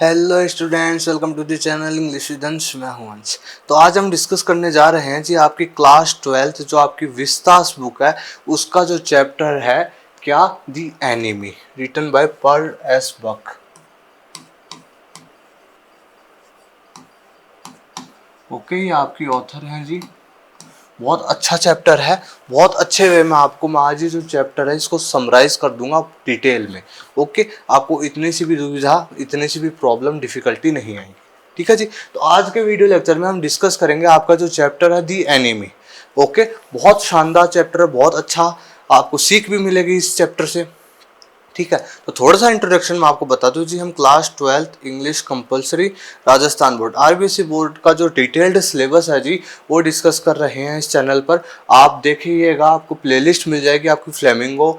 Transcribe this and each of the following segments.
Hello students, welcome to the channel English with Ansh. मैं हूं अंश। तो आज हम डिस्कस करने जा रहे हैं जी आपकी क्लास 12th जो आपकी विस्तास बुक है उसका जो चैप्टर है क्या, the enemy, written by Pearl S Buck. Okay, ये आपकी ऑथर हैं जी। बहुत अच्छा चैप्टर है, बहुत अच्छे वे में आपको मैं आज ही जो चैप्टर है इसको समराइज कर दूंगा डिटेल में। ओके, आपको इतनी सी भी दुविधा, इतनी सी भी प्रॉब्लम, डिफिकल्टी नहीं आएगी। ठीक है जी। तो आज के वीडियो लेक्चर में हम डिस्कस करेंगे आपका जो चैप्टर है दी एनिमी। ओके, बहुत शानदार चैप्टर है, बहुत अच्छा आपको सीख भी मिलेगी इस चैप्टर से। ठीक है, तो थोड़ा सा इंट्रोडक्शन में आपको बता दूं जी, हम class 12th English compulsory Rajasthan board RBC board का जो डिटेल्ड सिलेबस है जी वो डिस्कस कर रहे हैं इस चैनल पर। आप देखिएगा, आपको प्लेलिस्ट मिल जाएगी आपकी। फ्लेमिंगो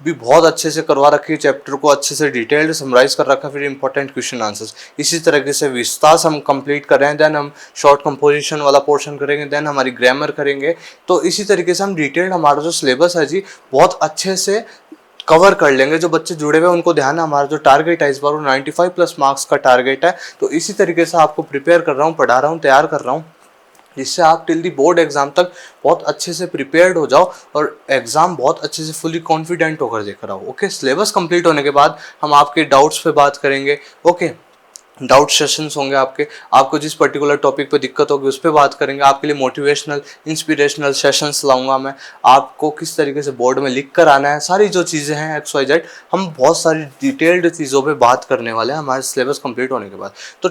भी बहुत अच्छे से करवा रखी है, चैप्टर को अच्छे से डिटेल्ड समराइज कर रखा है, फिर इंपॉर्टेंट क्वेश्चन आंसर्स। इसी तरीके से विस्तास हम कंप्लीट कर रहे हैं, देन हम शॉर्ट कंपोजिशन वाला पोर्शन करेंगे, देन हमारी ग्रामर करेंगे। तो इसी तरीके से हम डिटेल्ड हमारा जो सिलेबस है जी बहुत अच्छे से कवर कर लेंगे। जो बच्चे जुड़े हुए हैं उनको ध्यान है, हमारा जो टारगेट है इस बार वो 95 प्लस मार्क्स का टारगेट है। तो इसी तरीके से आपको प्रिपेयर कर रहा हूँ, पढ़ा रहा हूँ, तैयार कर रहा हूँ, जिससे आप टिल दी बोर्ड एग्जाम तक बहुत अच्छे से प्रिपेयर्ड हो जाओ और एग्जाम बहुत अच्छे से फुली कॉन्फिडेंट होकर देकर आओ। ओके, सिलेबस कंप्लीट होने के बाद हम आपके डाउट्स पे बात करेंगे। ओके, डाउट सेशंस होंगे आपको जिस पर्टिकुलर टॉपिक पे दिक्कत होगी उस पर बात करेंगे। आपके लिए मोटिवेशनल इंस्पिरेशनल सेशंस लाऊंगा मैं, आपको किस तरीके से बोर्ड में लिख कर आना है, सारी जो चीज़ें हैं XYZ, हम बहुत सारी डिटेल्ड चीज़ों पे बात करने वाले हैं हमारे सिलेबस कंप्लीट होने के बाद। तो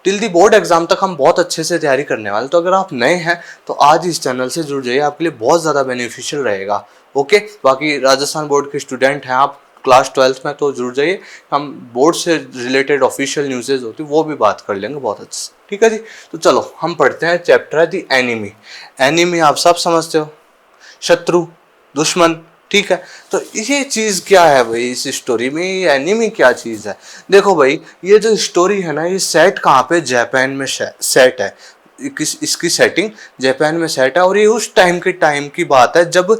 टिल दी बोर्ड एग्जाम तक हम बहुत अच्छे से तैयारी करने वाले। तो अगर आप नए हैं तो आज इस चैनल से जुड़ जाइए, आपके लिए बहुत ज़्यादा बेनिफिशियल रहेगा। ओके, बाकी राजस्थान बोर्ड के स्टूडेंट हैं आप क्लास 12th में तो जुड़ जाइए, हम बोर्ड से रिलेटेड ऑफिशियल न्यूज़ेज होती वो भी बात कर लेंगे बहुत अच्छे। ठीक है जी। तो चलो हम पढ़ते हैं, चैप्टर है दी एनिमी। एनिमी आप सब समझते हो, शत्रु, दुश्मन। ठीक है, तो ये चीज़ क्या है भाई इस स्टोरी में, ये एनिमी क्या चीज़ है। देखो भाई, ये जो स्टोरी है ना ये सेट कहाँ पे, जापान में सेट है। इसकी सेटिंग जापान में सेट है और ये उस टाइम की बात है जब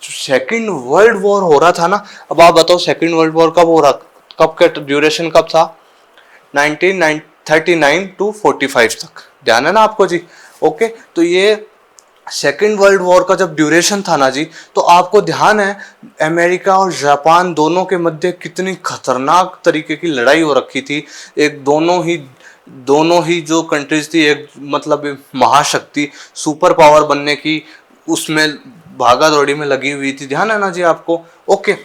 सेकेंड वर्ल्ड वॉर हो रहा था ना। अब आप बताओ सेकेंड वर्ल्ड वॉर कब हो रहा, कब का ड्यूरेशन कब था, 1939 टू 45 तक, ध्यान है ना आपको जी। ओके, तो ये सेकेंड वर्ल्ड वॉर का जब ड्यूरेशन था ना जी, तो आपको ध्यान है अमेरिका और जापान दोनों के मध्य कितनी खतरनाक तरीके की लड़ाई हो रखी थी। एक दोनों ही जो कंट्रीज थी, एक मतलब महाशक्ति सुपर पावर बनने की उसमें भागा दौड़ी में लगी हुई थी, ध्यान है ना जी आपको। ओके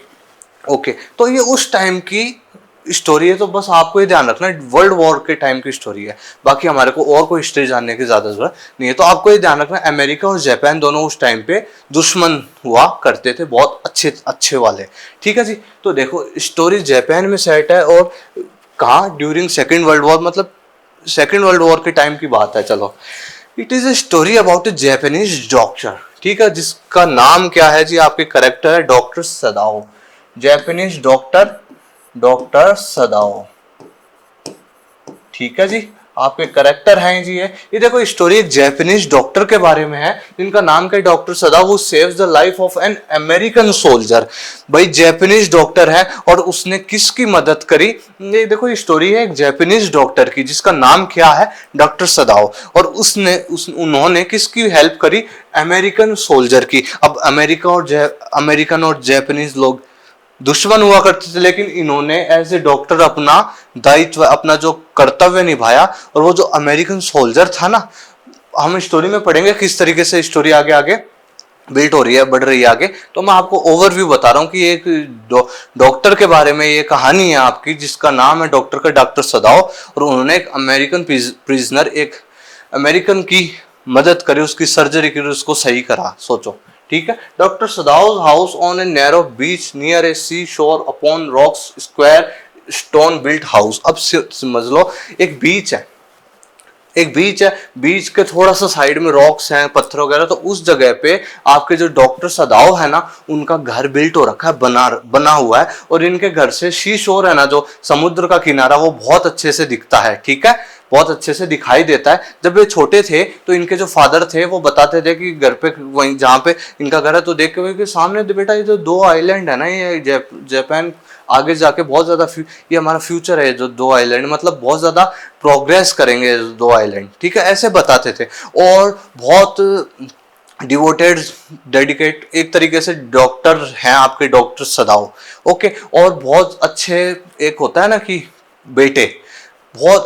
ओके, तो ये उस टाइम की स्टोरी है, तो बस आपको ये ध्यान रखना है वर्ल्ड वॉर के टाइम की स्टोरी है, बाकी हमारे को और कोई हिस्ट्री जानने की ज्यादा जरूरत नहीं है। तो आपको ये ध्यान रखना है अमेरिका और जापान दोनों उस टाइम पे दुश्मन हुआ करते थे, बहुत अच्छे अच्छे वाले। ठीक है जी। तो देखो स्टोरी जापान में सेट है और कहाँ, ड्यूरिंग सेकेंड वर्ल्ड वॉर, मतलब सेकेंड वर्ल्ड वॉर के टाइम की बात है। चलो, it is a story about A Japanese doctor. ठीक है, जिसका नाम क्या है जी, आपके करेक्टर है डॉक्टर सदाओ, जापानीज डॉक्टर, डॉक्टर सदाओ। ठीक है जी, आपके करेक्टर हैं जी। ये देखो स्टोरी एक जापानीज डॉक्टर के बारे में है जिनका नाम क्या है, डॉक्टर सदाओ। वो saves the life of an American soldier. भाई जापानीज डॉक्टर है और उसने किसकी मदद करी। ये देखो स्टोरी है एक जापानीज डॉक्टर की जिसका नाम क्या है, डॉक्टर सदाओ, और उन्होंने किसकी हेल्प करी, अमेरिकन सोल्जर की। अब अमेरिकन और जापानीज लोग दुश्मन हुआ करते थे, लेकिन इन्होंने एज ए डॉक्टर अपना दायित्व, अपना जो कर्तव्य निभाया। और वो जो अमेरिकन सोल्जर था ना, हम स्टोरी में पढ़ेंगे किस तरीके से स्टोरी आगे आगे बिल्ट हो रही है, बढ़ रही है आगे। तो मैं आपको ओवरव्यू बता रहा हूँ कि एक डॉक्टर के बारे में ये कहानी है आपकी, जिसका नाम है डॉक्टर सदाओ। और उन्होंने एक अमेरिकन प्रिजनर, एक अमेरिकन की मदद करी, उसकी सर्जरी करी, उसको सही करा। सोचो, ठीक है। Doctor Sadao's house on a narrow beach near a sea shore upon rocks square stone built house. अब समझ लो एक बीच है, बीच के थोड़ा सा साइड में रॉक्स हैं, पत्थर वगैरह। तो उस जगह पे आपके जो डॉक्टर सदाओ है ना, उनका घर बिल्ट हो रखा है, बना हुआ है। और इनके घर से सी शोर है ना, जो समुद्र का किनारा, वो बहुत अच्छे से दिखता है। ठीक है, बहुत अच्छे से दिखाई देता है। जब ये छोटे थे तो इनके जो फादर थे वो बताते थे कि घर पे, वहीं जहाँ पे इनका घर है, तो देख के सामने बेटा ये जो दो आइलैंड है ना, ये जापान आगे जाके बहुत ज़्यादा ये हमारा फ्यूचर है जो दो आइलैंड, मतलब बहुत ज़्यादा प्रोग्रेस करेंगे दो आइलैंड, ठीक है, ऐसे बताते थे। और बहुत डिवोटेड डेडिकेट एक तरीके से डॉक्टर हैं आपके डॉक्टर सदाव, ओके। और बहुत अच्छे, एक होता है ना कि बेटे, बहुत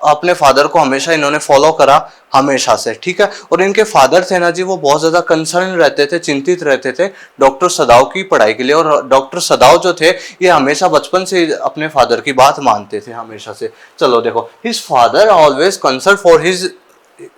अपने फादर को हमेशा इन्होंने फॉलो करा हमेशा से, ठीक है। और इनके फादर थे ना जी, वो बहुत ज़्यादा कंसर्न रहते थे, चिंतित रहते थे डॉक्टर सदाव की पढ़ाई के लिए। और डॉक्टर सदाव जो थे ये हमेशा बचपन से अपने फादर की बात मानते थे हमेशा से। चलो देखो, his father always concern for his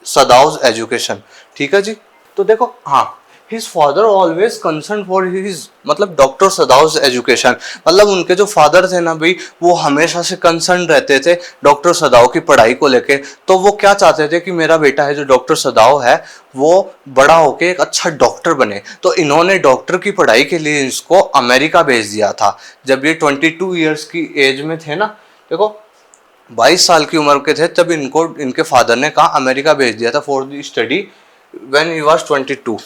सदाव education, ठीक है जी। तो देखो हाँ, his father always concern for his, मतलब डॉक्टर सदाव एजुकेशन, मतलब उनके जो फादर थे ना भाई, वो हमेशा से कंसर्न रहते थे डॉक्टर सदाव की पढ़ाई को लेके। तो वो क्या चाहते थे कि मेरा बेटा है जो डॉक्टर सदाव है वो बड़ा होके एक अच्छा डॉक्टर बने। तो इन्होंने डॉक्टर की पढ़ाई के लिए इसको अमेरिका भेज दिया था जब ये 22 ईयर्स की एज में थे ना। देखो 22 साल की उम्र के थे तब इनको इनके फादर ने कहा अमेरिका भेज दिया था for the study when he was 22,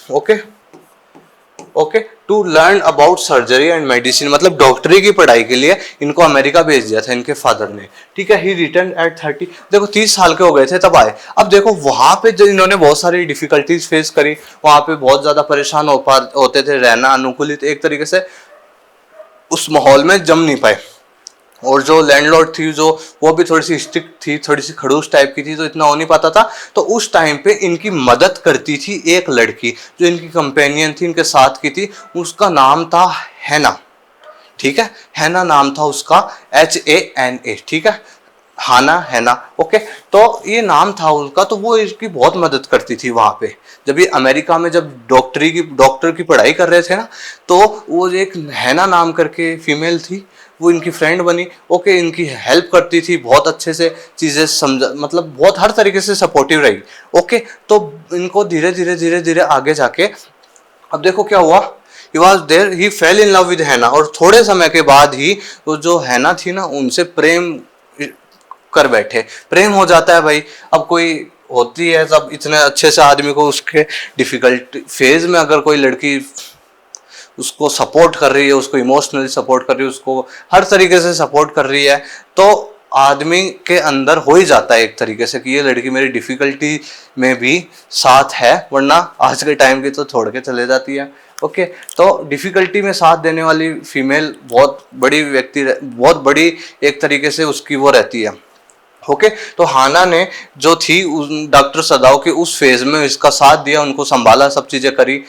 okay to learn about surgery and medicine, मतलब डॉक्टरी की पढ़ाई के लिए इनको अमेरिका भेज दिया था इनके फादर ने, ठीक है। ही रिटर्न एट 30, देखो 30 साल के हो गए थे तब आए। अब देखो वहां पे जब इन्होंने बहुत सारी डिफिकल्टीज फेस करी, वहां पे बहुत ज्यादा परेशान होते थे, रहना अनुकूलित एक तरीके से उस माहौल में जम नहीं पाए। और जो लैंडलॉर्ड थी जो, वो भी थोड़ी सी स्ट्रिक्ट थी, थोड़ी सी खड़ूस टाइप की थी, तो इतना हो नहीं पाता था। तो उस टाइम पे इनकी मदद करती थी एक लड़की जो इनकी कंपेनियन थी, इनके साथ की थी, उसका नाम था हैना, ठीक है। हैना नाम था उसका, HANA, ठीक है, हाना हैना, ओके। तो ये नाम था उनका। तो वो इसकी बहुत मदद करती थी वहां पे जब ये अमेरिका में जब डॉक्टर की पढ़ाई कर रहे थे ना। तो वो एक हैना नाम करके फीमेल थी, वो इनकी फ्रेंड बनी, ओके। इनकी हेल्प करती थी बहुत अच्छे से, चीज़ें समझा, मतलब बहुत हर तरीके से सपोर्टिव रही, ओके। तो इनको धीरे धीरे आगे जाके अब देखो क्या हुआ, he was there, he fell in love with Hana. और थोड़े समय के बाद ही वो जो हैना थी ना उनसे प्रेम कर बैठे, प्रेम हो जाता है भाई। अब कोई होती है सब इतने अच्छे से आदमी को उसके डिफिकल्ट फेज में अगर कोई लड़की उसको सपोर्ट कर रही है, उसको इमोशनली सपोर्ट कर रही है, उसको हर तरीके से सपोर्ट कर रही है, तो आदमी के अंदर हो ही जाता है एक तरीके से कि ये लड़की मेरी डिफिकल्टी में भी साथ है, वरना आज के टाइम की तो छोड़ के चले जाती है, ओके। तो डिफिकल्टी में साथ देने वाली फीमेल बहुत बड़ी एक तरीके से उसकी वो रहती है, ओके। तो हाना ने जो थी डॉक्टर सदाव के उस फेज में इसका साथ दिया, उनको संभाला, सब चीजें करी,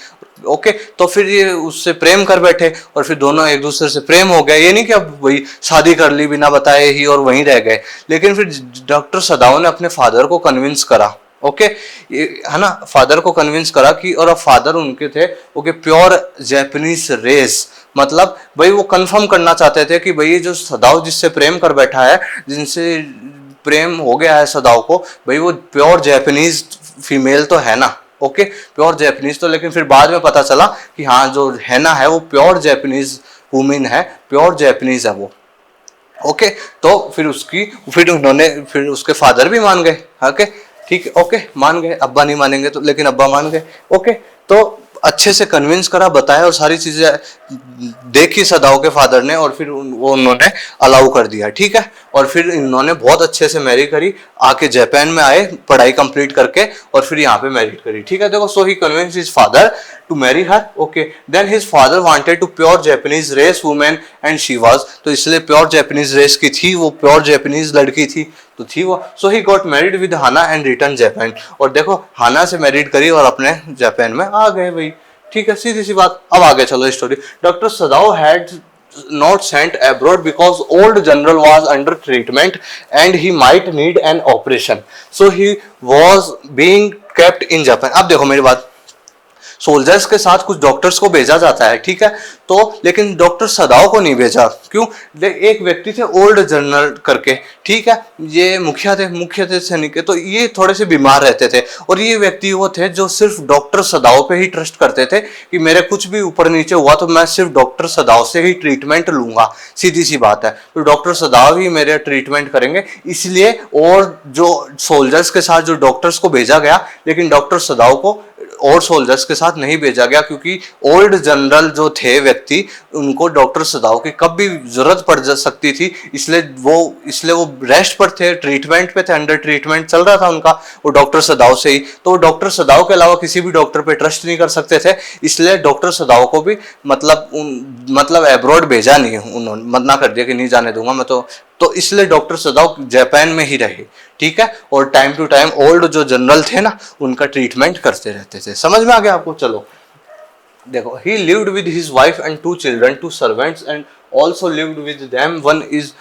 ओके। तो फिर ये उससे प्रेम कर बैठे और फिर दोनों एक दूसरे से प्रेम हो गया। ये नहीं कि अब वही शादी कर ली बिना बताए ही और वहीं रह गए, लेकिन फिर डॉक्टर सदाव ने अपने फादर को कन्विंस करा, ओके, है ना, फादर को कन्विंस करा कि, और अब फादर उनके थे ओके प्योर जैपनीज रेस, मतलब भाई वो कंफर्म करना चाहते थे कि भाई जो सदाव जिससे प्रेम कर बैठा है, जिनसे प्रेम हो गया है सदाव को, भाई वो प्योर जैपनीज फीमेल तो है ना, ओके, प्योर जैपनीज। तो लेकिन फिर बाद में पता चला कि हाँ जो हैना है वो प्योर जैपनीज वुमेन है, प्योर जैपनीज है वो, ओके। तो फिर उन्होंने फिर उसके फादर भी मान गए, ओके, ठीक है, ओके, मान गए। अब्बा नहीं मानेंगे तो, लेकिन अब्बा मान गए, ओके। तो अच्छे से कन्विंस करा, बताया और सारी चीजें देखी सदाव के फादर ने, और फिर वो उन्होंने अलाउ कर दिया, ठीक है। और फिर इन्होंने बहुत अच्छे से मैरी करी, आके जापान में आए पढ़ाई कंप्लीट करके, और फिर यहाँ पे मैरिड करी, ठीक है। देखो, so he convince his father to marry her, okay. Then his father wanted to pure Japanese race women and she was, तो इसलिए प्योर जापानीज रेस की थी वो, प्योर जापानीज लड़की थी तो थी वो। So he got married with Hana and return Japan, और देखो हाना से मैरिड करी और अपने जापान में आ गए भाई, ठीक है, सीधी सी बात। अब आगे चलो story. Doctor सदाव had not sent abroad because old general was under treatment and he might need an operation, so he was being kept in Japan। अब देखो मेरी बात, सोल्जर्स के साथ कुछ डॉक्टर्स को भेजा जाता है, ठीक है, तो लेकिन डॉक्टर सदाव को नहीं भेजा, क्यों? एक व्यक्ति थे ओल्ड जनरल करके, ठीक है, ये मुखिया थे सैनिक के, तो ये थोड़े से बीमार रहते थे, और ये व्यक्ति वो थे जो सिर्फ डॉक्टर सदाव पे ही ट्रस्ट करते थे कि मेरे कुछ भी ऊपर नीचे हुआ तो मैं सिर्फ डॉक्टर सदाव से ही ट्रीटमेंट लूंगा, सीधी सी बात है, तो डॉक्टर सदाव ही मेरे ट्रीटमेंट करेंगे, इसलिए। और जो सोल्जर्स के साथ जो डॉक्टर्स को भेजा गया, लेकिन डॉक्टर सदाव को और सोल्जर्स के साथ नहीं भेजा गया, क्योंकि ओल्ड जनरल जो थे व्यक्ति, उनको डॉक्टर सदाव की कब भी जरूरत पड़ जा सकती थी, इसलिए वो रेस्ट पर थे, ट्रीटमेंट पे थे, अंडर ट्रीटमेंट चल रहा था उनका वो डॉक्टर सदाव से ही। तो डॉक्टर सदाव के अलावा किसी भी डॉक्टर पे ट्रस्ट नहीं कर सकते थे, इसलिए डॉक्टर सदाव को भी मतलब एब्रॉड भेजा नहीं, उन्होंने मना कर दिया कि नहीं जाने दूंगा मैं तो इसलिए डॉक्टर सदाव जापान में ही रहे, ठीक है। और टाइम टू टाइम ओल्ड जो जनरल थे ना, उनका ट्रीटमेंट करते रहते थे। समझ में आ गया आपको? चलो देखो, he lived with his wife and 2 children, 2 servants and also lived with them one is,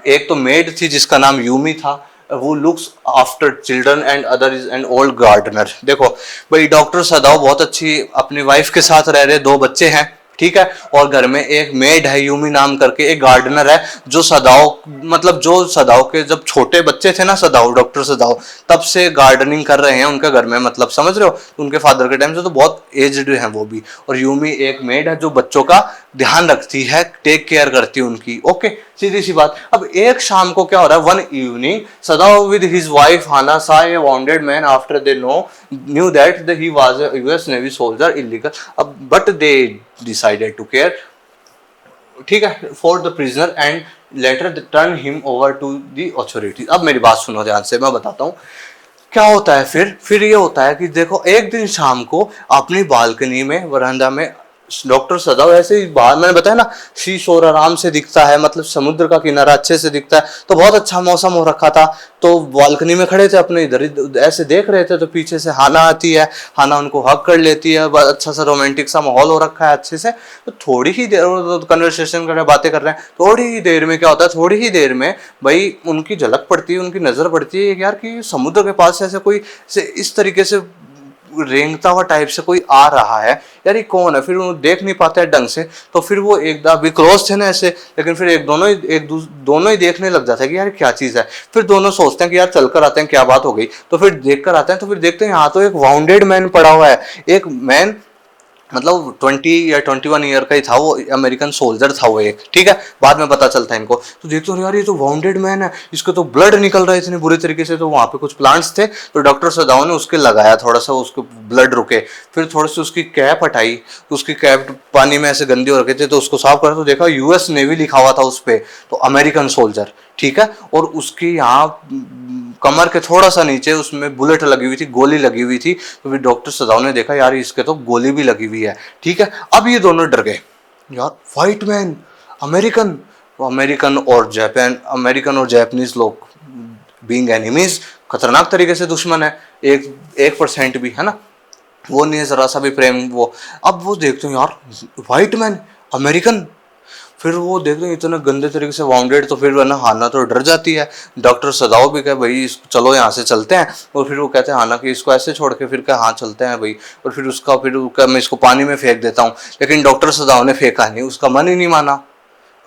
एक तो मेड थी जिसका नाम यूमी था, वो looks after children and other is an old gardener. देखो भाई, डॉक्टर सदाव बहुत अच्छी अपनी वाइफ के साथ रह रहे, 2 बच्चे हैं, ठीक है, और घर में एक मेड है यूमी नाम करके, एक गार्डनर है जो सदाव के जब छोटे बच्चे थे ना, सदाव डॉक्टर सदाव तब से गार्डनिंग कर रहे हैं उनके घर में, मतलब समझ रहे हो, उनके फादर के टाइम से, तो बहुत एज्ड हैं वो भी। और यूमी एक मेड है जो बच्चों का ध्यान रखती है, टेक केयर करती है उनकी, ओके, सीधी सी बात। अब एक शाम को क्या हो रहा है, one evening Sadao with his wife Hana saw a wounded man after they knew that he was a US navy soldier illegal, अब but they decided to care, ठीक है, for the prisoner and later turn him over to the authorities. अब मेरी बात सुनो ध्यान से, मैं बताता हूँ क्या होता है। फिर ये होता है कि देखो, एक दिन शाम को अपनी बालकनी में, वरांडा में डॉक्टर सदाव ऐसे ही बाहर, मैंने बताया ना, सी शोर आराम से दिखता है, मतलब समुद्र का किनारा अच्छे से दिखता है, तो बहुत अच्छा मौसम हो रखा था, तो बालकनी में खड़े थे अपने, इधर ऐसे देख रहे थे, तो पीछे से हाना आती है, हाना उनको हक कर लेती है, अच्छा सा रोमांटिक सा माहौल हो रखा है अच्छे से। तो थोड़ी ही देर कन्वर्सेशन कर रहे हैं, बातें कर रहे हैं, थोड़ी ही देर में क्या होता है, थोड़ी ही देर में भाई उनकी झलक पड़ती है, उनकी नजर पड़ती है यार कि समुद्र के पास ऐसे कोई इस तरीके से रेंगता हुआ टाइप से कोई आ रहा है, यार ये कौन है। फिर वो देख नहीं पाते हैं ढंग से, तो फिर वो अभी क्लोज थे ना ऐसे, लेकिन फिर दोनों ही देखने लग जाता है कि यार क्या चीज़ है। फिर दोनों सोचते हैं कि यार चल कर आते हैं, क्या बात हो गई। तो फिर देख कर आते हैं, तो फिर देखते हैं यहाँ तो एक वाउंडेड मैन पड़ा हुआ है, एक मैन, मतलब 20 या 21 ईयर का ही था वो, अमेरिकन सोल्जर था वो एक, ठीक है, बाद में पता चलता है इनको। तो देखते हो यार ये तो वाउंडेड मैन है, इसको तो ब्लड निकल रहा है इतने बुरे तरीके से। तो वहाँ पे कुछ प्लांट्स थे, तो डॉक्टर सदाव ने उसके लगाया, थोड़ा सा उसको ब्लड रुके, फिर थोड़ी सी उसकी कैप हटाई, उसकी कैप पानी में ऐसे गंदी हो रखे थे, तो उसको साफ करा, तो देखा यूएस नेवी लिखा हुआ था उस पर, तो अमेरिकन सोल्जर, ठीक है। और उसकी यहाँ कमर के थोड़ा सा नीचे उसमें बुलेट लगी हुई थी, गोली लगी हुई थी। तो फिर डॉक्टर सदाव ने देखा यार इसके तो गोली भी लगी हुई है, ठीक है। अब ये दोनों डर गए, यार व्हाइट मैन, अमेरिकन, अमेरिकन और जापानीज लोग बीइंग एनिमीज, खतरनाक तरीके से दुश्मन है, 1% भी है ना, वो नहीं है जरा सा भी प्रेम वो। अब वो देखते हैं यार व्हाइट मैन, अमेरिकन, फिर वो देखते हैं इतना गंदे तरीके से वाउंडेड, तो फिर ना हाना तो डर जाती है। डॉक्टर सदाव भी कहे भाई चलो यहाँ से चलते हैं, और फिर वो कहते हैं हाना कि इसको ऐसे छोड़ के, फिर कहा हाँ चलते हैं भाई, और फिर मैं इसको पानी में फेंक देता हूँ। लेकिन डॉक्टर सदाव ने फेंका नहीं, उसका मन ही नहीं माना।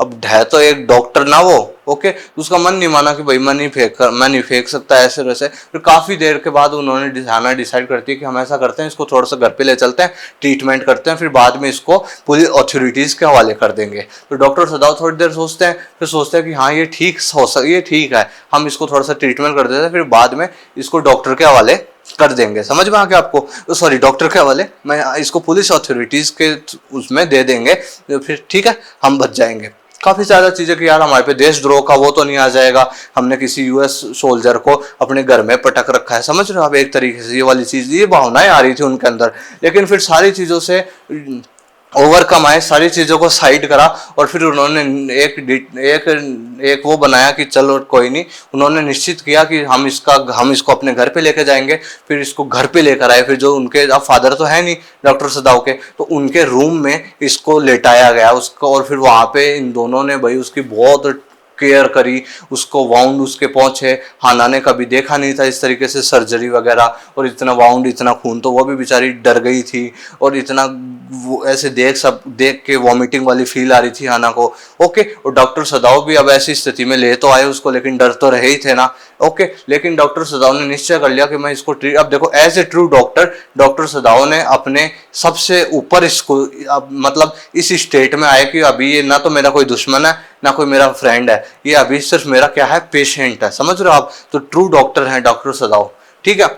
अब है तो एक डॉक्टर ना वो, ओके, उसका मन नहीं माना कि भाई मैं नहीं फेंक सकता ऐसे वैसे। फिर काफ़ी देर के बाद उन्होंने हाना डिसाइड करती है कि हम ऐसा करते हैं, इसको थोड़ा सा घर पे ले चलते हैं, ट्रीटमेंट करते हैं, फिर बाद में इसको पुलिस अथॉरिटीज़ के हवाले कर देंगे। तो डॉक्टर सदाव थोड़ी देर सोचते हैं, फिर सोचते हैं कि हाँ ये ठीक है, हम इसको थोड़ा सा ट्रीटमेंट कर देते हैं, फिर बाद में इसको डॉक्टर के हवाले कर देंगे। समझ में आ गया आपको? सॉरी, डॉक्टर के हवाले, मैं इसको पुलिस अथॉरिटीज़ के उसमें दे देंगे, फिर ठीक है, हम बच जाएंगे। काफ़ी ज़्यादा चीज़ें कि यार हमारे पे देशद्रोह का वो तो नहीं आ जाएगा, हमने किसी यूएस सोल्जर को अपने घर में पटक रखा है। समझ रहे हो आप? एक तरीके से ये वाली चीज़, ये भावनाएं आ रही थी उनके अंदर। लेकिन फिर सारी चीज़ों से ओवरकम आए, सारी चीज़ों को साइड करा, और फिर उन्होंने एक वो बनाया कि चलो कोई नहीं, उन्होंने निश्चित किया कि हम इसको अपने घर पे लेके जाएंगे। फिर इसको घर पे लेकर आए, फिर जो उनके अब फादर तो है नहीं डॉक्टर सदाव के, तो उनके रूम में इसको लेटाया गया उसको, और फिर वहाँ पे इन दोनों ने भाई उसकी बहुत केयर करी, उसको वाउंड उसके पहुंचे, हाना ने कभी देखा नहीं था इस तरीके से सर्जरी वगैरह, और इतना वाउंड, इतना खून, तो वो भी बेचारी डर गई थी, और इतना वो ऐसे देख के वॉमिटिंग वाली फील आ रही थी हाना को, ओके। और डॉक्टर सदाव भी अब ऐसी स्थिति में ले तो आए उसको, लेकिन डर तो रहे ही थे ना, ओके। लेकिन डॉक्टर सदाव ने निश्चय कर लिया कि मैं इसको ट्रीट, अब देखो as a true doctor Sadao ने अपने सबसे ऊपर इसको, मतलब इस स्टेट में आए कि अभी ये ना तो मेरा कोई दुश्मन है ना कोई मेरा फ्रेंड है, ये अभी सिर्फ मेरा क्या है, पेशेंट है। समझ रहे हो आप? तो ट्रू डॉक्टर है डॉक्टर सदाव, ठीक है।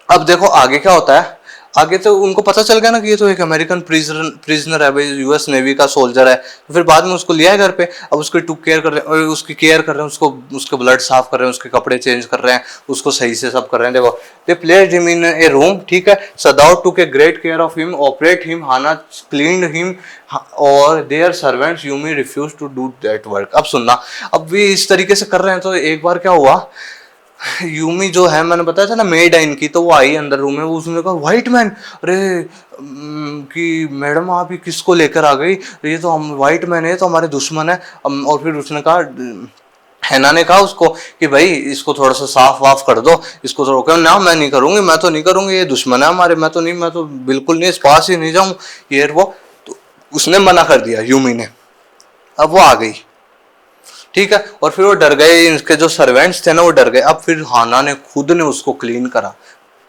अब देखो आगे क्या होता है। आगे तो उनको पता चल गया ना कि ये तो एक अमेरिकन प्रिजनर है भाई, यूएस नेवी का सोल्जर है। तो फिर बाद में उसको लिया है घर पे। अब उसकी टुक केयर कर रहे हैं, और उसकी केयर कर रहे हैं, उसको उसके ब्लड साफ कर रहे हैं, उसके कपड़े चेंज कर रहे हैं, उसको सही से सब कर रहे हैं। देखो they placed him in a room, ठीक है। Sadao took a great care of him, operate him, Hana clean him, और their servants Yumi refuse to do that work. अब सुनना, अब भी इस तरीके से कर रहे हैं। तो एक बार क्या हुआ, यूमी जो है, मैंने बताया था ना मेड है इनकी, तो वो आई अंदर रूम में, वो उसने कहा व्हाइट मैन, अरे कि मैडम आप ये किसको लेकर आ गई, ये तो हम व्हाइट मैन है, तो हमारे दुश्मन है। और फिर उसने कहा, हैना ने कहा उसको कि भाई इसको थोड़ा सा साफ वाफ कर दो, इसको थोड़ा, कहा ना मैं नहीं करूंगी, मैं तो नहीं करूंगी, ये दुश्मन है हमारे, मैं तो नहीं, मैं तो बिल्कुल नहीं, इस पास ही नहीं जाऊं, ये वो। तो उसने मना कर दिया यूमी ने। अब वो आ गई, ठीक है। और फिर वो डर गए, इनके जो सर्वेंट्स थे ना वो डर गए। अब फिर हाना ने खुद ने उसको क्लीन करा,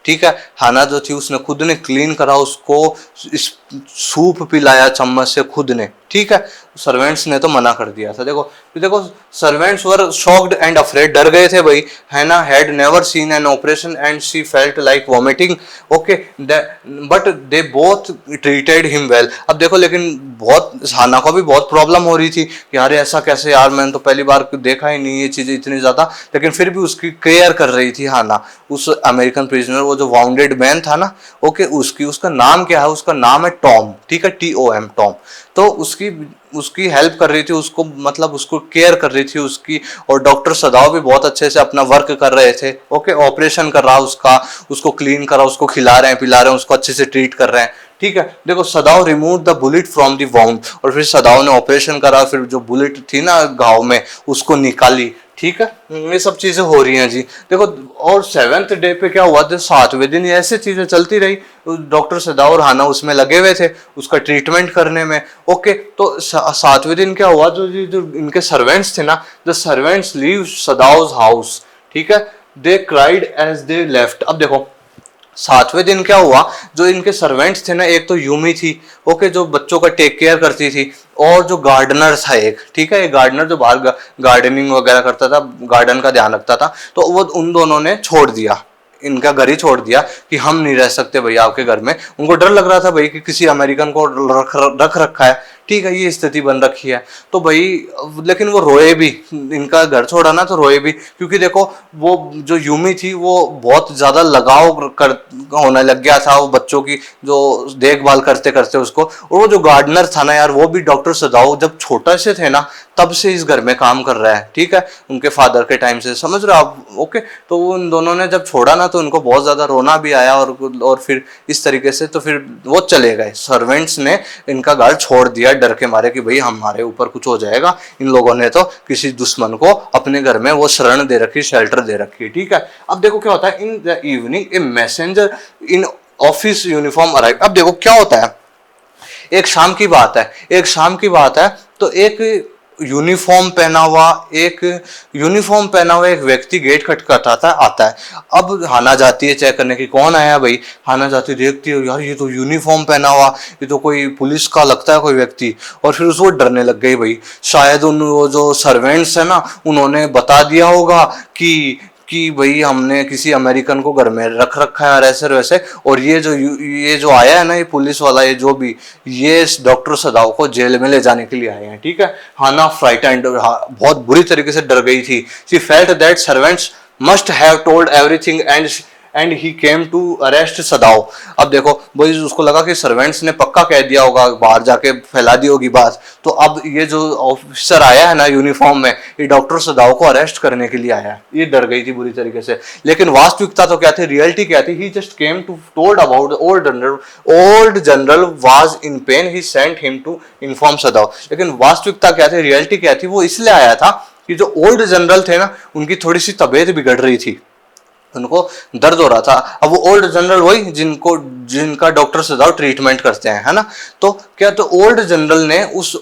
ठीक है। हाना जो थी उसने खुद ने क्लीन करा उसको, इस सूप पिलाया चम्मच से खुद ने, ठीक है। सर्वेंट्स ने तो मना कर दिया था। देखो देखो, servants were shocked and afraid, डर गए थे भाई। हैना had never seen an operation and she felt like vomiting, okay, but they both treated him well. अब देखो लेकिन बहुत, हाना को भी बहुत प्रॉब्लम हो रही थी कि यार ऐसा कैसे यार, मैंने तो पहली बार देखा ही नहीं ये चीजें इतनी ज्यादा। लेकिन फिर भी उसकी केयर कर रही थी हाना, उस अमेरिकन प्रिजनर, वो जो वाउंडेड मैन था ना, ओके, उसका नाम क्या है, उसका नाम है टॉम, ठीक है, TOM, टॉम। तो उसकी उसकी हेल्प कर रही थी उसको, मतलब उसको केयर कर रही थी उसकी। और डॉक्टर सदाव भी बहुत अच्छे से अपना वर्क कर रहे थे, ओके, ऑपरेशन कर रहा उसका, उसको क्लीन करा, उसको खिला रहे हैं पिला रहे हैं, उसको अच्छे से ट्रीट कर रहे हैं, ठीक है। देखो सदाव remove the bullet from the wound, और फिर सदाव ने ऑपरेशन करा, फिर जो बुलेट थी ना घाव में उसको निकाली, ठीक है। ये सब चीजें हो रही हैं जी। देखो और 7th डे पे क्या हुआ था, 7वें दिन, ये ऐसे चीजें चलती रही। डॉक्टर सदाव और हाना उसमें लगे हुए थे उसका ट्रीटमेंट करने में, ओके। तो 7वें दिन क्या हुआ, जो इनके सर्वेंट्स थे ना, the servants leave Sadao's house, ठीक है, they cried as they left. अब देखो 7वें दिन क्या हुआ, जो इनके सर्वेंट्स थे ना, एक तो यूमी थी, ओके, जो बच्चों का टेक केयर करती थी, और जो गार्डनर था एक, ठीक है, एक गार्डनर जो बाहर गार्डनिंग वगैरह करता था, गार्डन का ध्यान रखता था, तो वो उन दोनों ने छोड़ दिया, इनका घर ही छोड़ दिया कि हम नहीं रह सकते भैया आपके घर में। उनको डर लग रहा था भाई कि किसी अमेरिकन को रख रखा है, ठीक है, ये स्थिति बन रखी है। तो भाई लेकिन वो रोए भी, इनका घर छोड़ा ना तो रोए भी, क्योंकि देखो वो जो यूमी थी वो बहुत ज्यादा लगाव कर होने लग गया था वो बच्चों की जो देखभाल करते करते उसको। और वो जो गार्डनर था ना यार, वो भी डॉक्टर सदाओ जब छोटा से थे ना तब से इस घर में काम कर रहा है, ठीक है, उनके फादर के टाइम से, समझ रहे हो आप, ओके। तो उन दोनों ने जब छोड़ा ना तो उनको बहुत ज्यादा रोना भी आया, और फिर इस तरीके से तो फिर वो चले गए, सर्वेंट्स ने इनका घर छोड़ दिया डर के मारे कि भाई हमारे ऊपर कुछ हो जाएगा। इन लोगों ने तो किसी दुश्मन को अपने घर में वो शरण दे रखी, शेल्टर दे रखी, ठीक है। अब देखो क्या होता है, in the evening A messenger in office uniform arrive. अब देखो क्या होता है, एक शाम की बात है, एक शाम की बात है, तो एक यूनिफॉर्म पहना हुआ एक व्यक्ति गेट खटखटाता आता है। अब हाना जाती है चेक करने की कौन आया भाई, हाना जाती देखती है यार ये तो यूनिफॉर्म पहना हुआ, ये तो कोई पुलिस का लगता है कोई व्यक्ति। और फिर उसको डरने लग गई भाई, शायद उन वो जो सर्वेंट्स है ना उन्होंने बता दिया होगा कि भाई हमने किसी अमेरिकन को घर में रख रखा है और ऐसे वैसे, और ये जो आया है ना ये पुलिस वाला, ये जो भी, ये डॉक्टर सदाव को जेल में ले जाने के लिए आए हैं, ठीक है। हाना फ्राइटेंड, बहुत बुरी तरीके से डर गई थी। She felt that servants must have told everything and he came to arrest Sadao. अब देखो भाई उसको लगा कि सर्वेंट्स ने पक्का कह दिया होगा, बाहर जाके फैला दी होगी बात। तो अब ये जो ऑफिसर आया है ना यूनिफॉर्म में, ये डॉक्टर सदाव को अरेस्ट करने के लिए आया है। ये डर गई थी बुरी तरीके से, लेकिन वास्तविकता तो क्या थी, रियलिटी क्या थी, he just came to told about old general was in pain, he sent him to inform Sadao. लेकिन वास्तविकता क्या थी, रियलिटी क्या थी, वो इसलिए आया था कि जो ओल्ड जनरल थे ना उनकी थोड़ी सी तबीयत बिगड़ रही थी, उनको दर्द हो रहा था। अब वो ओल्ड जनरल वही जिनका डॉक्टर सदाव ट्रीटमेंट करते हैं, है ना। तो क्या, तो ओल्ड जनरल ने उस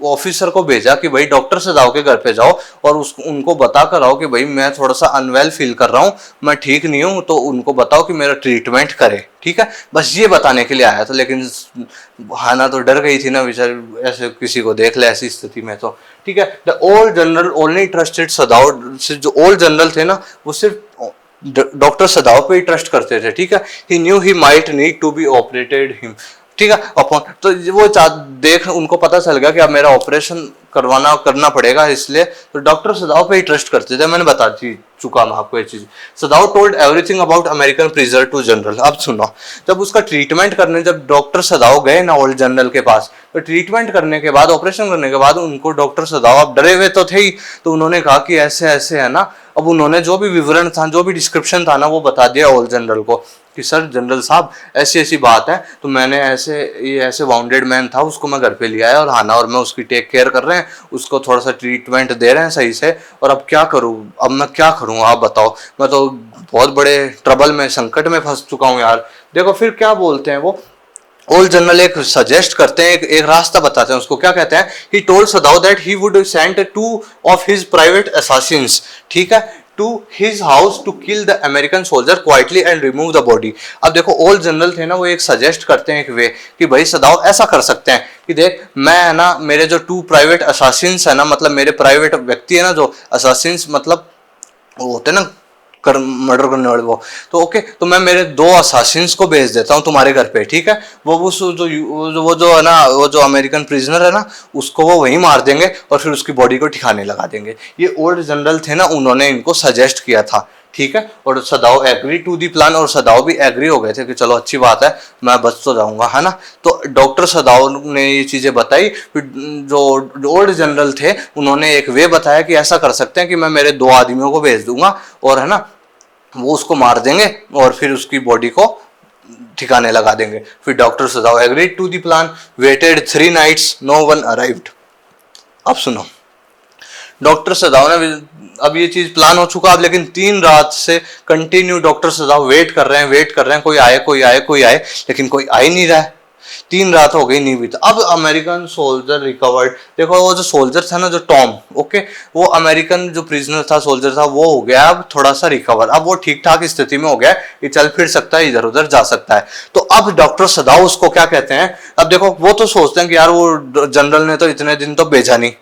ऑफिसर को भेजा कि भाई डॉक्टर सदाव के घर पे जाओ और उनको बता कर आओ कि भाई मैं थोड़ा सा अनवेल फील कर रहा हूँ, मैं ठीक नहीं हूँ, तो उनको बताओ कि मेरा ट्रीटमेंट करे, ठीक है। बस ये बताने के लिए आया था। लेकिन हाना तो डर गई थी ना बेचारी, ऐसे किसी को देख ले ऐसी स्थिति में तो, ठीक है। The old general only trusted सदाव, जो ओल्ड जनरल थे ना वो सिर्फ डॉक्टर सदाव पे ही ट्रस्ट करते थे, ठीक है। He knew he might need to be operated him, ठीक है, अपॉन, तो वो देख उनको पता चल गया कि अब मेरा ऑपरेशन करना पड़ेगा, इसलिए तो डॉक्टर सदाव पे ही ट्रस्ट करते थे। मैंने बता चुका मैं आपको ये चीज। Sadao told everything about American prisoner to general. अब सुनो, जब उसका ट्रीटमेंट करने जब डॉक्टर सदाव गए ना ओल्ड जनरल के पास, तो ट्रीटमेंट करने के बाद, ऑपरेशन करने के बाद उनको डॉक्टर सदाव, अब डरे हुए तो थे ही, तो उन्होंने कहा कि ऐसे ऐसे है ना। अब उन्होंने जो भी विवरण था, जो भी डिस्क्रिप्शन था ना, वो बता दिया ओल्ड जनरल को कि सर जनरल साहब ऐसी ऐसी बात है, तो मैंने ये ऐसे वाउंडेड मैन था, उसको मैं घर पे लिया है और हाना और मैं उसकी टेक केयर कर रहे हैं, उसको थोड़ा सा ट्रीटमेंट दे रहे हैं सही से, और अब क्या करूं, अब मैं क्या करूं आप बताओ, मैं तो बहुत बड़े ट्रबल में, संकट में फंस चुका हूं यार। देखो फिर क्या बोलते हैं वो ओल्ड जनरल, एक सजेस्ट करते हैं, एक रास्ता बताते हैं उसको। क्या कहते हैं? He told Sadao that he would send 2 of his private assassins, ठीक है, to his house to kill the American soldier quietly and remove the body. अब देखो ओल्ड जनरल थे ना, वो एक सजेस्ट करते हैं एक वे कि भाई सदाव ऐसा कर सकते हैं कि देख मैं है ना, मेरे जो 2 प्राइवेट असासिन्स है ना, मतलब मेरे प्राइवेट व्यक्ति है ना, जो असासिन्स मतलब वो होते हैं ना मर्डर करने वाले, वो तो ओके, तो मैं मेरे 2 असासिन्स को भेज देता हूँ तुम्हारे घर पे, ठीक है। वो जो है ना, वो जो अमेरिकन प्रिजनर है ना, उसको वो वहीं मार देंगे और फिर उसकी बॉडी को ठिकाने लगा देंगे। ये ओल्ड जनरल थे ना, उन्होंने इनको सजेस्ट किया था, ठीक है। और Sadao agree to the plan, और सदाव भी एग्री हो गए थे कि चलो अच्छी बात है, मैं बच तो जाऊंगा, है ना। तो डॉक्टर सदाव ने ये चीजें बताई, फिर जो ओल्ड जनरल थे उन्होंने एक वे बताया कि ऐसा कर सकते हैं कि मैं मेरे 2 आदमियों को भेज दूंगा और है ना, वो उसको मार देंगे और फिर उसकी बॉडी को ठिकाने लगा देंगे। फिर doctor Sadao agreed to the plan, waited 3 nights, no one arrived. अब सुनो, डॉक्टर सदाव ने, अब ये चीज प्लान हो चुका, अब लेकिन 3 रात से कंटिन्यू डॉक्टर सदाव वेट कर रहे हैं, कोई आए कोई आए कोई आए, लेकिन कोई आ ही नहीं रहा है। 3 रात हो गई, नहीं बीता। अब अमेरिकन सोल्जर रिकवर्ड, देखो वो जो सोल्जर था ना, जो टॉम, ओके, वो अमेरिकन जो प्रिजनर था, सोल्जर था, वो हो गया अब थोड़ा सा रिकवर, अब वो ठीक ठाक स्थिति में हो गया, ये चल फिर सकता है, इधर उधर जा सकता है। तो अब डॉक्टर सदाव उसको क्या कहते हैं, अब देखो वो तो सोचते हैं कि यार वो जनरल ने तो इतने दिन तो भेजा नहीं,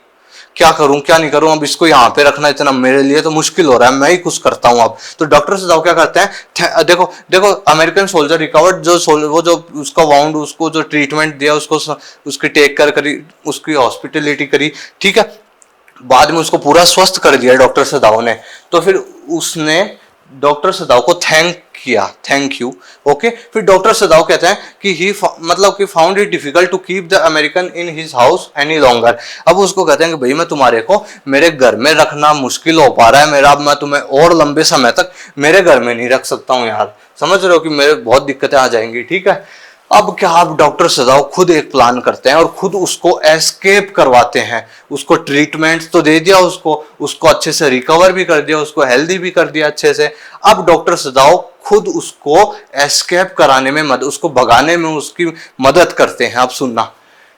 क्या करूं क्या नहीं करूं, अब इसको यहाँ पे रखना इतना मेरे लिए तो मुश्किल हो रहा है, मैं ही कुछ करता हूं अब। तो डॉक्टर सदाव क्या करते हैं, देखो देखो अमेरिकन सोल्जर रिकवर्ड, वो जो उसका वाउंड, उसको जो ट्रीटमेंट दिया, उसको उसकी टेक केयर करी, उसकी हॉस्पिटलिटी करी, ठीक है, बाद में उसको पूरा स्वस्थ कर दिया डॉक्टर सदाव ने। तो फिर उसने डॉक्टर सदाव को थैंक यू, ओके। फिर डॉक्टर सदाव कहते हैं कि ही मतलब कि found it difficult to keep the American in his house any longer. अब उसको कहते हैं कि भाई मैं तुम्हारे को मेरे घर में रखना मुश्किल हो पा रहा है मेरा, अब मैं तुम्हें और लंबे समय तक मेरे घर में नहीं रख सकता हूँ यार, समझ रहे हो कि मेरे बहुत दिक्कतें आ जाएंगी, ठीक है। अब क्या, आप डॉक्टर सदाव खुद एक प्लान करते हैं और खुद उसको एस्केप करवाते हैं। उसको ट्रीटमेंट तो दे दिया, उसको अच्छे से रिकवर भी कर दिया, उसको हेल्दी भी कर दिया अच्छे से। अब डॉक्टर सदाव खुद उसको एस्केप कराने में उसको भगाने में उसकी मदद करते हैं। अब सुनना,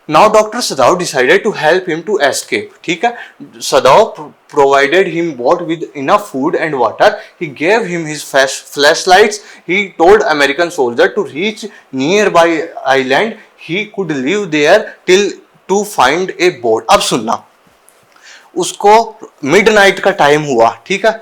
now doctor Sadao decided to help him to escape, ठीक है। सदाव provided him both with enough food and water. He gave him his flashlights. He told American soldier to reach nearby island. He could live there till to find a boat. अब सुनना, उसको midnight का time हुआ, ठीक है,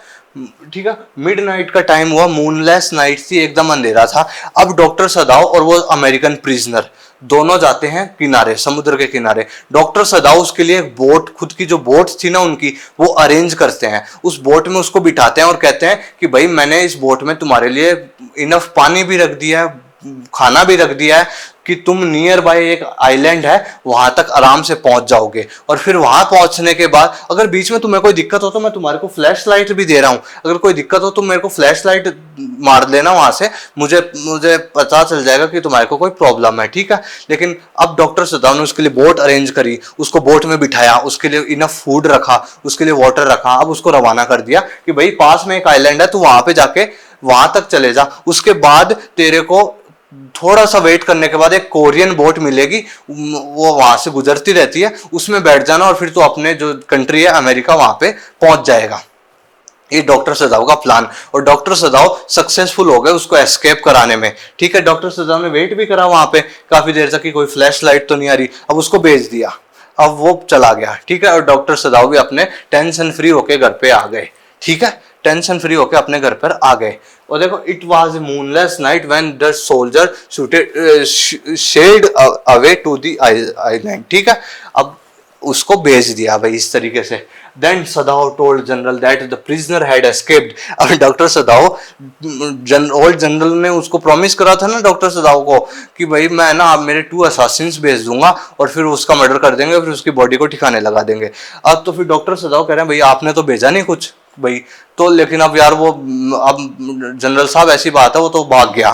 ठीक है, midnight का टाइम हुआ, मूनलेस नाइट थी, एकदम अंधेरा था। अब डॉक्टर सदाव और वो अमेरिकन प्रिजनर दोनों जाते हैं किनारे, समुद्र के किनारे। डॉक्टर सदाव उसके लिए एक बोट, खुद की जो बोट थी ना उनकी, वो अरेंज करते हैं। उस बोट में उसको बिठाते हैं और कहते हैं कि भाई मैंने इस बोट में तुम्हारे लिए इनफ पानी भी रख दिया है, खाना भी रख दिया है कि तुम नियर बाय एक आइलैंड है, वहां तक आराम से पहुंच जाओगे। और फिर वहां पहुंचने के बाद अगर बीच में तुम्हें कोई दिक्कत हो तो मैं तुम्हारे को फ्लैश लाइट भी दे रहा हूं, अगर कोई दिक्कत हो तो मेरे को फ्लैश लाइट मार देना वहां से, मुझे पता चल जाएगा कि तुम्हारे को कोई प्रॉब्लम है, ठीक है। लेकिन अब डॉक्टर सदाव ने उसके लिए बोट अरेंज करी, उसको बोट में बिठाया, उसके लिए इनफ फूड रखा, उसके लिए वाटर रखा। अब उसको रवाना कर दिया कि भाई पास में एक आइलैंड है, तू वहां पे जाके वहां तक चले जा, उसके बाद तेरे को थोड़ा सा वेट करने के बाद एक कोरियन बोट मिलेगी, वो वहां से गुजरती रहती है, उसमें बैठ जाना और फिर तो अपने जो कंट्री है अमेरिका वहां पे पहुंच जाएगा। ये डॉक्टर सदाव का प्लान, और डॉक्टर सदाव सक्सेसफुल हो गए उसको एस्केप कराने में, ठीक है। डॉक्टर सदाव ने वेट भी करा वहां पे काफी देर तक कि कोई फ्लैश लाइट तो नहीं आ रही, अब उसको भेज दिया, अब वो चला गया, ठीक है। और डॉक्टर सदाव भी अपने टेंशन फ्री होके घर पे आ गए, ठीक है। टेंशन फ्री होके अपने घर पर आ गए। और देखो, it was a moonless night when the soldier shed away to the island. ठीक है, अब उसको भेज दिया भाई इस तरीके से। Then Sadao told general that the prisoner had escaped. अब डॉक्टर सदाओ, ओल्ड जनरल ने उसको प्रॉमिस करा था ना डॉक्टर सदाओ को कि भाई मैं ना आप मेरे 2 असासिन्स भेज दूंगा और फिर उसका मर्डर कर देंगे, फिर उसकी बॉडी को ठिकाने लगा देंगे। अब तो फिर डॉक्टर सदाओ कह रहे हैं भाई आपने तो भेजा नहीं कुछ भाई, तो लेकिन अब यार वो, अब जनरल साहब ऐसी बात है, वो तो भाग गया,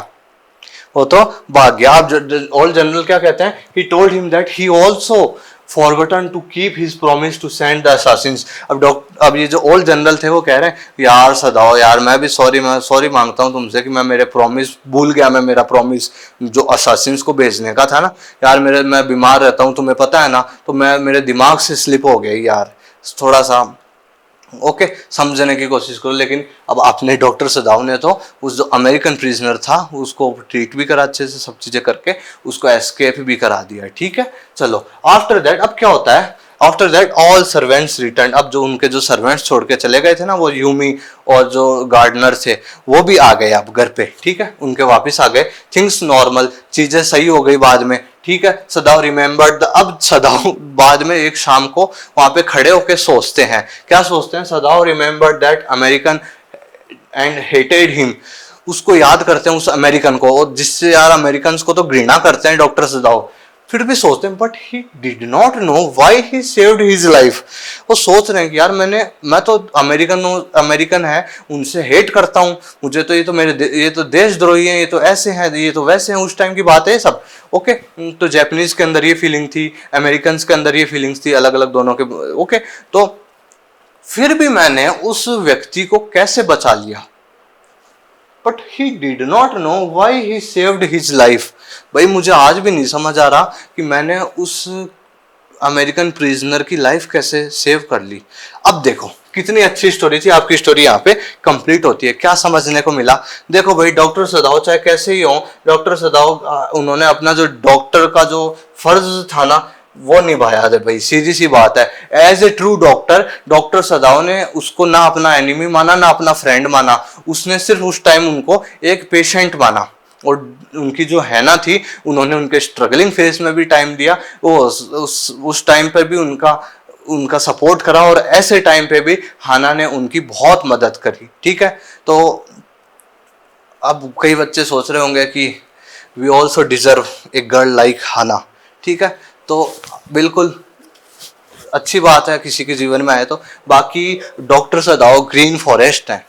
वो तो भाग गया। अब ओल्ड जनरल क्या कहते हैं, he told him that he also forgotten to keep his promise to send the assassins. अब ये जो ओल्ड जनरल थे वो कह रहे हैं यार सदाओ यार मैं भी सॉरी मांगता हूँ तुमसे कि मैं मेरे प्रॉमिस भूल गया, मैं मेरा प्रॉमिस जो असासिन्स को भेजने का था ना यार, मैं बीमार रहता हूँ तुम्हें पता है ना, तो मैं मेरे दिमाग से स्लिप हो गया यार, थोड़ा सा ओके समझने की कोशिश करो। लेकिन अब अपने डॉक्टर सदाव ने तो उस जो अमेरिकन प्रिजनर था उसको ट्रीट भी करा अच्छे से, सब चीजें करके उसको एस्केप भी करा दिया। ठीक है, चलो आफ्टर दैट अब क्या होता है, after that all servants return. अब जो उनके जो सर्वेंट्स छोड़ के चले गए थे ना, वो यूमी और जो गार्डनर थे वो भी आ गए अब घर पे। ठीक है, उनके वापस आ गए, थिंग्स नॉर्मल, चीजें सही हो गई बाद में। ठीक है, सदाव रिमेम्बर्ड, अब सदाव बाद में एक शाम को वहां पे खड़े होके सोचते हैं, क्या सोचते हैं, सदाव remembered that American and hated him. उसको याद करते हैं उस अमेरिकन को, और जिससे यार अमेरिकन को तो घृणा करते हैं डॉक्टर सदाव, फिर भी सोचते हैं but he did not know why he saved his life. वो सोच रहे हैं कि यार मैं तो अमेरिकन है, उनसे हेट करता हूँ, मुझे तो ये तो देशद्रोही है, ये तो ऐसे हैं, ये तो वैसे हैं, उस टाइम की बात है सब। ओके, तो जापानीज के अंदर ये फीलिंग थी, अमेरिकन के अंदर ये फीलिंग्स थी, अलग अलग दोनों के। ओके, तो फिर भी मैंने उस व्यक्ति को कैसे बचा लिया, but he did not know why he saved his life. भाई मुझे आज भी नहीं समझ आ रहा कि मैंने उस अमेरिकन प्रिजनर की लाइफ कैसे सेव कर ली। अब देखो कितनी अच्छी स्टोरी थी, आपकी स्टोरी यहाँ पे कंप्लीट होती है। क्या समझने को मिला, देखो भाई डॉक्टर सदाव चाहे कैसे ही हो, डॉक्टर सदाव उन्होंने अपना जो डॉक्टर का जो फर्ज था ना वो निभाया है भाई, सीधी सी बात है। As a true doctor, doctor Sadao ने उसको ना अपना एनिमी माना ना अपना फ्रेंड माना, उसने सिर्फ उस टाइम उनको एक पेशेंट माना। और उनकी जो हैना थी, उन्होंने उनके स्ट्रगलिंग फेज में भी टाइम दिया, वो उस टाइम पर भी उनका सपोर्ट करा, और ऐसे टाइम पे भी हाना ने उनकी बहुत मदद करी। ठीक है, तो अब कई बच्चे सोच रहे होंगे कि we also deserve a girl like Hana. ठीक है, तो बिल्कुल अच्छी बात है किसी के जीवन में आए तो। बाकी डॉक्टर सदाव ग्रीन फॉरेस्ट है,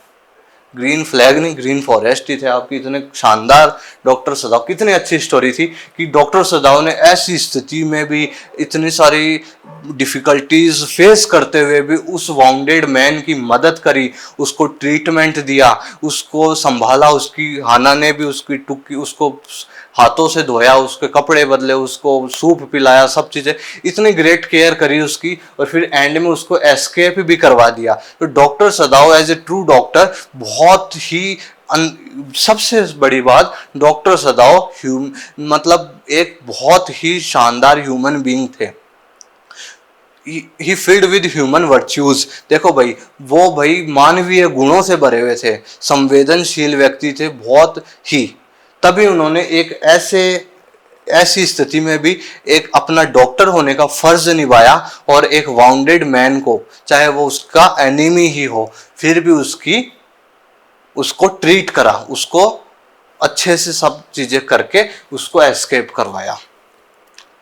ग्रीन फ्लैग नहीं, ग्रीन फॉरेस्ट ही थे आपकी। इतने शानदार डॉक्टर सदाव, कितनी अच्छी स्टोरी थी कि डॉक्टर सदाव ने ऐसी स्थिति में भी इतनी सारी डिफिकल्टीज फेस करते हुए भी उस वाउंडेड मैन की मदद करी, उसको ट्रीटमेंट दिया, उसको संभाला। उसकी हाना ने भी उसको हाथों से धोया, उसके कपड़े बदले, उसको सूप पिलाया, सब चीजें, इतनी ग्रेट केयर करी उसकी, और फिर एंड में उसको एस्केप भी करवा दिया। तो doctor Sadao as a true doctor बहुत ही सबसे बड़ी बात, डॉक्टर सदाव मतलब एक बहुत ही शानदार ह्यूमन बीइंग थे। ही फिल्ड विद ह्यूमन वर्च्यूज। देखो भाई वो भाई मानवीय गुणों से भरे हुए थे, संवेदनशील व्यक्ति थे बहुत ही, तभी उन्होंने एक ऐसी स्थिति में भी एक अपना डॉक्टर होने का फर्ज निभाया, और एक वाउंडेड मैन को, चाहे वो उसका एनिमी ही हो, फिर भी उसको ट्रीट करा, उसको अच्छे से सब चीजें करके उसको एस्केप करवाया।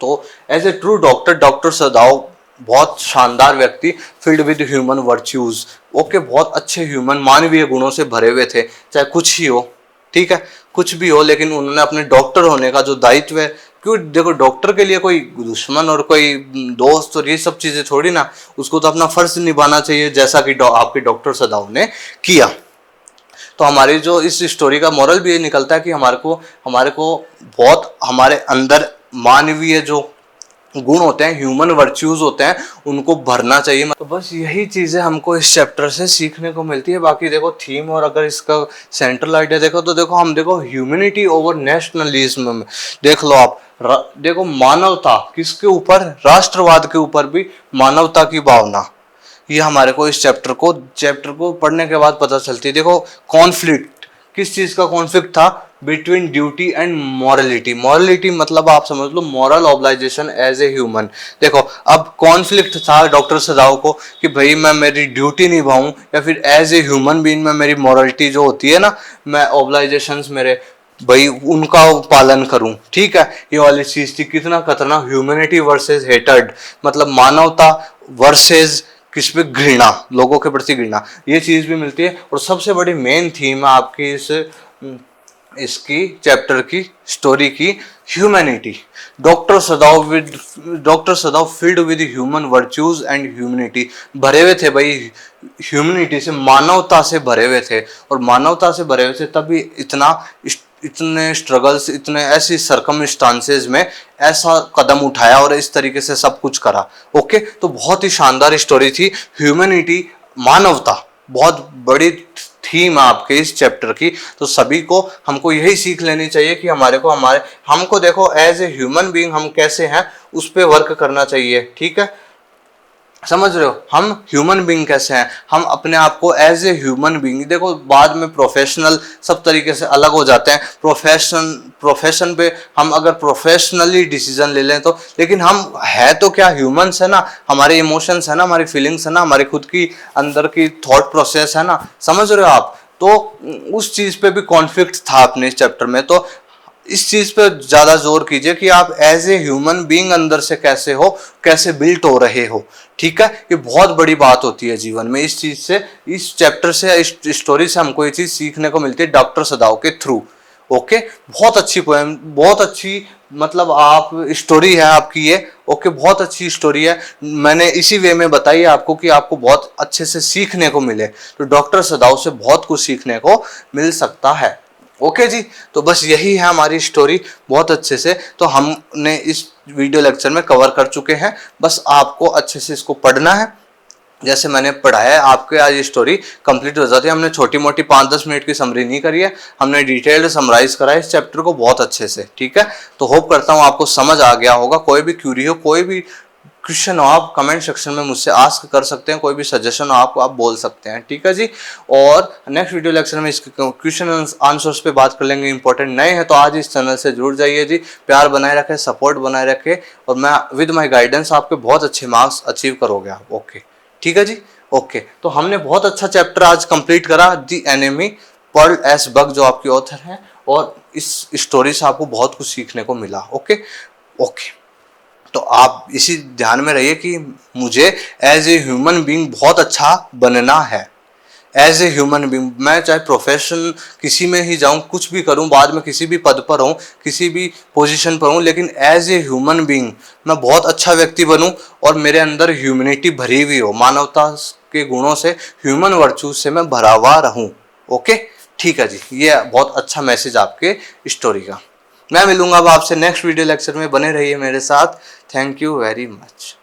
तो as a true doctor, doctor Sadao बहुत शानदार व्यक्ति, filled with human virtues. Okay, बहुत अच्छे ह्यूमन मानवीय गुणों से भरे हुए थे, चाहे कुछ ही हो। ठीक है, कुछ भी हो, लेकिन उन्होंने अपने डॉक्टर होने का जो दायित्व है, क्यों देखो डॉक्टर के लिए कोई दुश्मन और कोई दोस्त और ये सब चीजें थोड़ी ना, उसको तो अपना फर्ज निभाना चाहिए, जैसा कि आपके डॉक्टर सदाव ने किया। तो हमारी जो इस स्टोरी का मोरल भी ये निकलता है कि हमारे को बहुत हमारे अंदर मानवीय जो गुण होते हैं, ह्यूमन वर्च्यूज होते हैं, उनको भरना चाहिए। तो बस यही चीजें हमको इस चैप्टर से सीखने को मिलती है। बाकी देखो थीम और अगर इसका सेंट्रल आइडिया देखो तो देखो ह्यूमैनिटी ओवर नेशनलिज्म में देख लो आप, देखो मानवता किसके ऊपर, राष्ट्रवाद के ऊपर भी मानवता की भावना, ये हमारे को इस चैप्टर को पढ़ने के बाद पता चलती है। देखो कॉन्फ्लिक्ट, किस चीज का कॉन्फ्लिक्ट था? Between duty and morality. Morality मतलब आप समझ लो मॉरल ऑब्लाइजेशन एज ए ह्यूमन। देखो अब कॉन्फ्लिक्ट था डॉक्टर सदाव को कि भाई मैं मेरी ड्यूटी निभाऊं या फिर एज ए ह्यूमन बीइंग में मेरी मॉरलिटी जो होती है ना, मैं ऑब्लाइजेशंस मेरे भाई उनका पालन करूं। ठीक है, ये वाली चीज थी। कितना खतरनाक, ह्यूमैनिटी वर्सेस हेटर्ड, मतलब मानवता वर्सेस किस पे? घृणा, लोगों के प्रति घृणा, ये चीज भी मिलती है। और सबसे बड़ी मेन थीम है आपकी इसकी चैप्टर की स्टोरी की, humanity. Doctor सदाव field with human virtues and humanity, भरे हुए थे भाई ह्यूमैनिटी से, मानवता से भरे हुए थे। और मानवता से भरे हुए थे तभी इतने स्ट्रगल्स, इतने ऐसी सरकमस्टांसेस में ऐसा कदम उठाया और इस तरीके से सब कुछ करा। ओके, तो बहुत ही शानदार स्टोरी थी। ह्यूमैनिटी, मानवता, बहुत बड़ी थीम है आपके इस चैप्टर की। तो सभी को हमको यही सीख लेनी चाहिए कि हमको देखो एज ए ह्यूमन बीइंग हम कैसे हैं उस पर वर्क करना चाहिए। ठीक है, समझ रहे हो? हम ह्यूमन बीइंग कैसे हैं, हम अपने आप को एज ए ह्यूमन बीइंग, देखो बाद में प्रोफेशनल सब तरीके से अलग हो जाते हैं। प्रोफेशन पे हम अगर प्रोफेशनली डिसीजन ले लें तो, लेकिन हम है तो क्या ह्यूमंस है ना, हमारे इमोशंस है ना, हमारी फीलिंग्स है ना, हमारी खुद की अंदर की थॉट प्रोसेस है ना, समझ रहे हो आप? तो उस चीज पे भी कॉन्फ्लिक्ट था अपने इस चैप्टर में। तो इस चीज पे ज्यादा जोर कीजिए कि आप एज ए ह्यूमन बीइंग अंदर से कैसे हो, कैसे बिल्ट हो रहे हो। ठीक है, ये बहुत बड़ी बात होती है जीवन में। इस चीज से, इस चैप्टर से, इस स्टोरी से हमको ये चीज सीखने को मिलती है डॉक्टर सदाव के थ्रू। ओके, बहुत अच्छी पोएम, बहुत अच्छी मतलब आप स्टोरी है आपकी ये। ओके, बहुत अच्छी स्टोरी है। मैंने इसी वे में बताई आपको कि आपको बहुत अच्छे से सीखने को मिले। तो डॉक्टर सदाव से बहुत कुछ सीखने को मिल सकता है। ओके जी, तो बस यही है हमारी स्टोरी बहुत अच्छे से। तो हमने इस वीडियो लेक्चर में कवर कर चुके हैं। बस आपको अच्छे से इसको पढ़ना है जैसे मैंने पढ़ाया है। आपके आज ये स्टोरी कंप्लीट हो जाती है। हमने छोटी मोटी 5-10 मिनट की समरी नहीं करी है, हमने डिटेल्ड समराइज करा है इस चैप्टर को बहुत अच्छे से। ठीक है, तो होप करता हूँ आपको समझ आ गया होगा। कोई भी क्यूरी हो, कोई भी क्वेश्चन हो, आप कमेंट सेक्शन में मुझसे आस्क कर सकते हैं। कोई भी सजेशन हो आप बोल सकते हैं। ठीक है जी, और नेक्स्ट वीडियो लेक्चर में इसके क्वेश्चन आंसर्स पे बात कर लेंगे। इंपॉर्टेंट नए हैं तो आज इस चैनल से जुड़ जाइए जी। प्यार बनाए रखें, सपोर्ट बनाए रखें, और मैं विद माई गाइडेंस आपके बहुत अच्छे मार्क्स अचीव करोगे आप। ओके, ठीक है जी। ओके, तो हमने बहुत अच्छा चैप्टर आज कंप्लीट करा, the enemy, Pearl S Buck जो आपके ऑथर हैं, और इस स्टोरी से आपको बहुत कुछ सीखने को मिला। ओके ओके, तो आप इसी ध्यान में रहिए कि मुझे एज ए ह्यूमन बीइंग बहुत अच्छा बनना है। एज ए ह्यूमन बीइंग मैं चाहे प्रोफेशन किसी में ही जाऊं, कुछ भी करूं, बाद में किसी भी पद पर हूं, किसी भी पोजीशन पर हूं, लेकिन एज ए ह्यूमन बीइंग मैं बहुत अच्छा व्यक्ति बनूं और मेरे अंदर ह्यूमैनिटी भरी हुई हो, मानवता के गुणों से, ह्यूमन वर्चू से मैं भरा हुआ रहूं। ओके, ठीक है जी, ये बहुत अच्छा मैसेज आपके स्टोरी का। मैं मिलूंगा अब आपसे नेक्स्ट वीडियो लेक्चर में, बने रहिए मेरे साथ। Thank you very much.